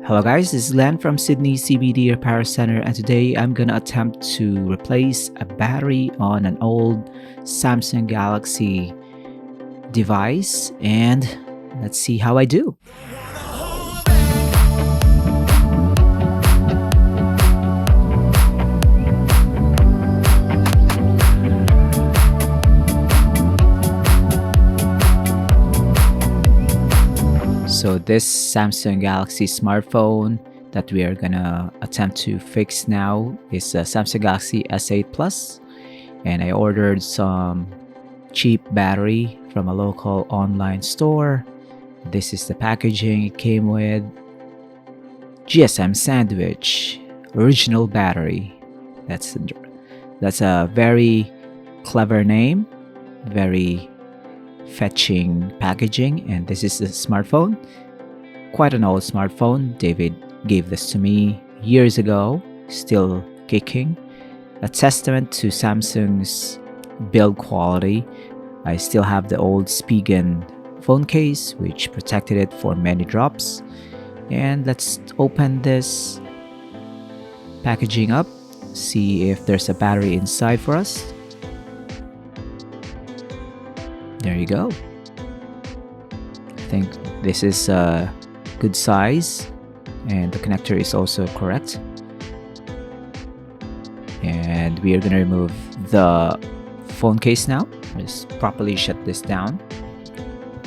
Hello guys, this is Len from Sydney CBD Repair Center, and today I'm gonna attempt to replace a battery on an old Samsung Galaxy device, and let's see how I do. So this Samsung Galaxy smartphone that we are gonna attempt to fix now is a Samsung Galaxy S8 Plus, and I ordered some cheap battery from a local online store. This is the packaging it came with. GSM sandwich, original battery. That's a very clever name, very fetching packaging. And this is the smartphone, quite an old smartphone. David gave this to me years ago, still kicking, a testament to Samsung's build quality. I still have the old Spigen phone case which protected it for many drops. And let's open this packaging up, see if there's a battery inside for us. There you go. I think this is a good size, and the connector is also correct. And we are going to remove the phone case now. Just properly shut this down.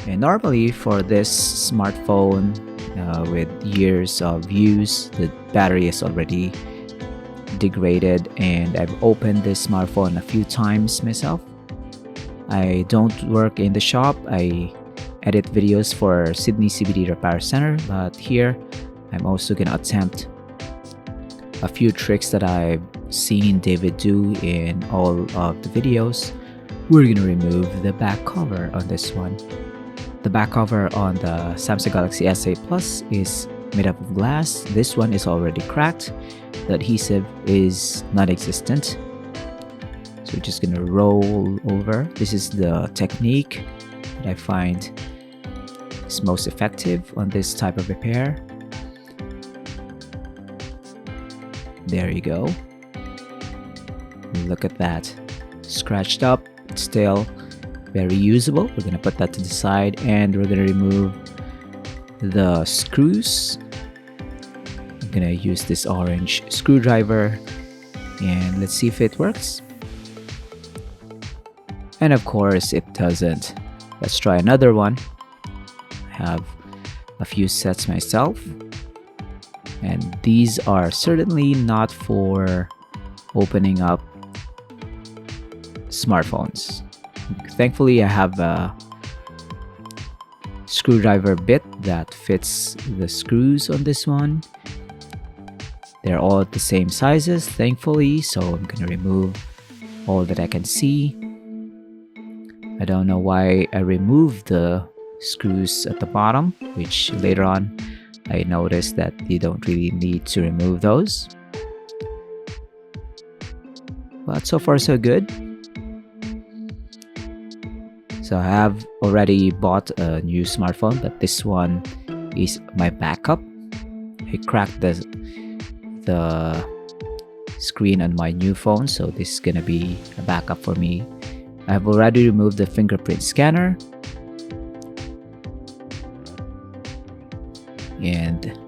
And normally for this smartphone with years of use, the battery is already degraded, and I've opened this smartphone a few times myself. I don't work in the shop. I edit videos for Sydney CBD Repair Center, but here I'm also gonna attempt a few tricks that I've seen David do in all of the videos. We're gonna remove the back cover on this one. The back cover on the Samsung Galaxy S8 Plus is made up of glass. This one is already cracked. The adhesive is non-existent. So we're just gonna roll over. This is the technique that I find is most effective on this type of repair. There you go. Look at that. Scratched up, still very usable. We're gonna put that to the side, and we're gonna remove the screws. I'm gonna use this orange screwdriver, and let's see if it works. And of course it doesn't. Let's try another one. I have a few sets myself, and these are certainly not for opening up smartphones. Thankfully I have a screwdriver bit that fits the screws on this one. They're all at the same sizes, thankfully, so I'm gonna remove all that I can see. I don't know why I removed the screws at the bottom, which later on I noticed that you don't really need to remove those. But so far so good. So I have already bought a new smartphone, but this one is my backup. I cracked the screen on my new phone, so this is gonna be a backup for me. I've already removed the fingerprint scanner, and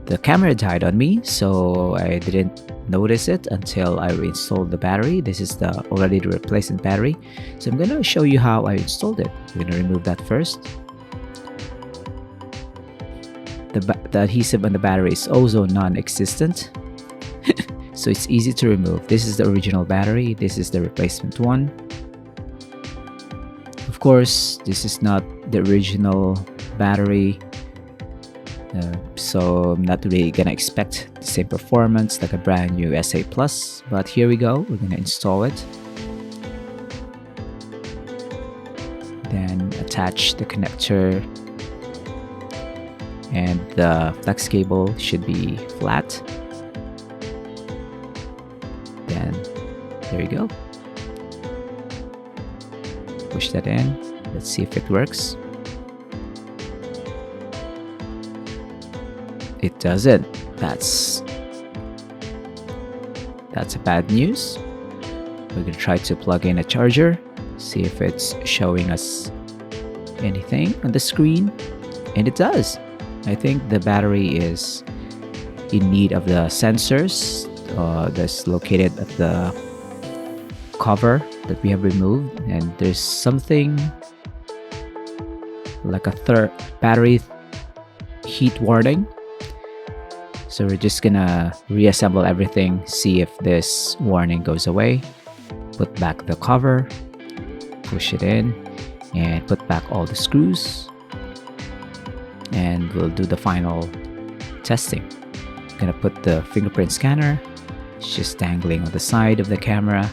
the camera died on me, so I didn't notice it until I reinstalled the battery. This is the already replacement battery, so I'm gonna show you how I installed it. We're gonna remove that first. The adhesive on the battery is also non-existent, so it's easy to remove. This is the original battery, this is the replacement one. Of course, this is not the original battery, so I'm not really gonna expect the same performance like a brand new S8 Plus, but here we go. We're gonna install it, then attach the connector, and the flex cable should be flat. Then there you go. Push that in. Let's see if it works. it doesn't. That's a bad news. We're gonna try to plug in a charger, see if it's showing us anything on the screen, and it does. I think the battery is in need of the sensors that's located at the cover that we have removed, and there's something like a third battery heat warning. So we're just gonna reassemble everything, see if this warning goes away, put back the cover, push it in, and put back all the screws, and we'll do the final testing. Gonna put the fingerprint scanner. It's just dangling on the side of the camera.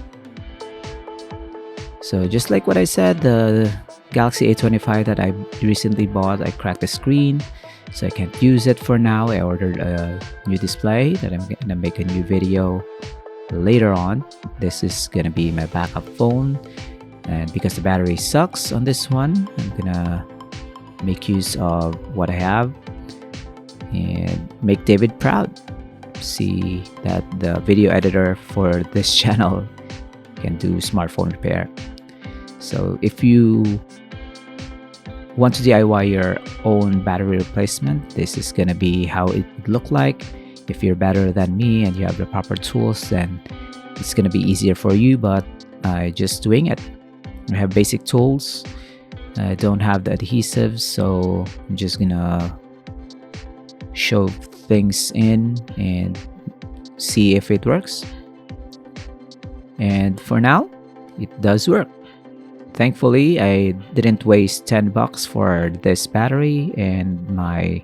So just like what I said, the Galaxy A25 that I recently bought, I cracked the screen, so I can't use it for now. I ordered a new display that I'm gonna make a new video later on. This is gonna be my backup phone, and because the battery sucks on this one, I'm gonna make use of what I have and make David proud. See that the video editor for this channel can do smartphone repair. So if you want to DIY your own battery replacement, this is gonna be how it would look like. If you're better than me and you have the proper tools, then it's gonna be easier for you, but I just doing it. I have basic tools. I don't have the adhesives, so I'm just gonna show things in and see if it works. And for now, it does work. Thankfully, I didn't waste 10 bucks for this battery, and my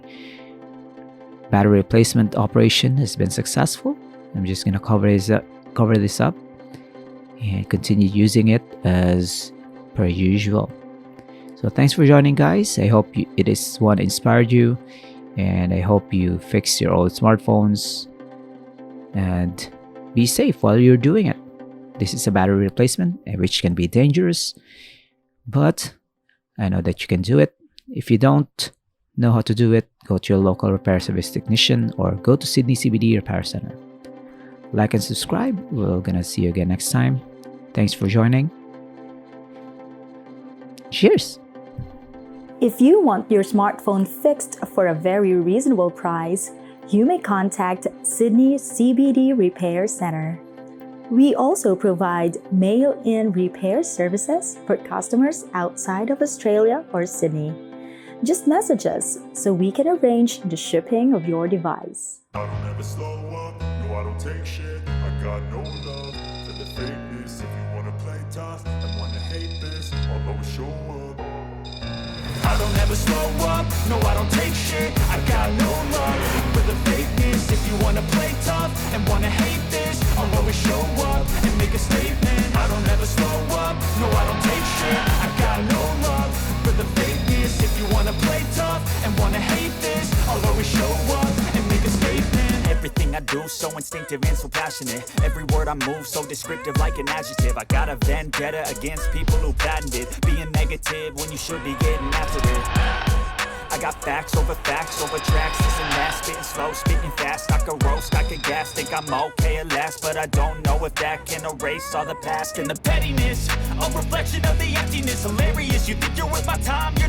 battery replacement operation has been successful. I'm just gonna cover this up and continue using it as per usual. So thanks for joining, guys. I hope it is one inspired you, and I hope you fix your old smartphones and be safe while you're doing it. This is a battery replacement, which can be dangerous, but I know that you can do it. If you don't know how to do it, go to your local repair service technician or go to Sydney CBD Repair Center. Like and subscribe. We're gonna see you again next time. Thanks for joining. Cheers! If you want your smartphone fixed for a very reasonable price, you may contact Sydney CBD Repair Center. We also provide mail-in repair services for customers outside of Australia or Sydney. Just message us so we can arrange the shipping of your device. I don't ever slow up, no I don't take shit. I got no love for the fakeness. If you wanna play tough and wanna hate this, I'll always show up. I don't ever slow up, no I don't take shit. I got no love for the fakeness. If you wanna play tough and wanna hate this, I'll always show up and make a statement. I don't ever slow up, no I don't take shit. I got no love for the fakeness. If you wanna play tough and wanna hate this, I'll always show up and make a statement. Everything I do so instinctive and so passionate. Every word I move so descriptive like an adjective. I got a vendetta against people who patented being negative when you should be getting after it. I got facts over tracks, this and that. Spitting slow, spitting fast. I could roast, I could gas. Think I'm okay at last, but I don't know if that can erase all the past and the pettiness. A reflection of the emptiness. Hilarious, you think you're worth my time. You're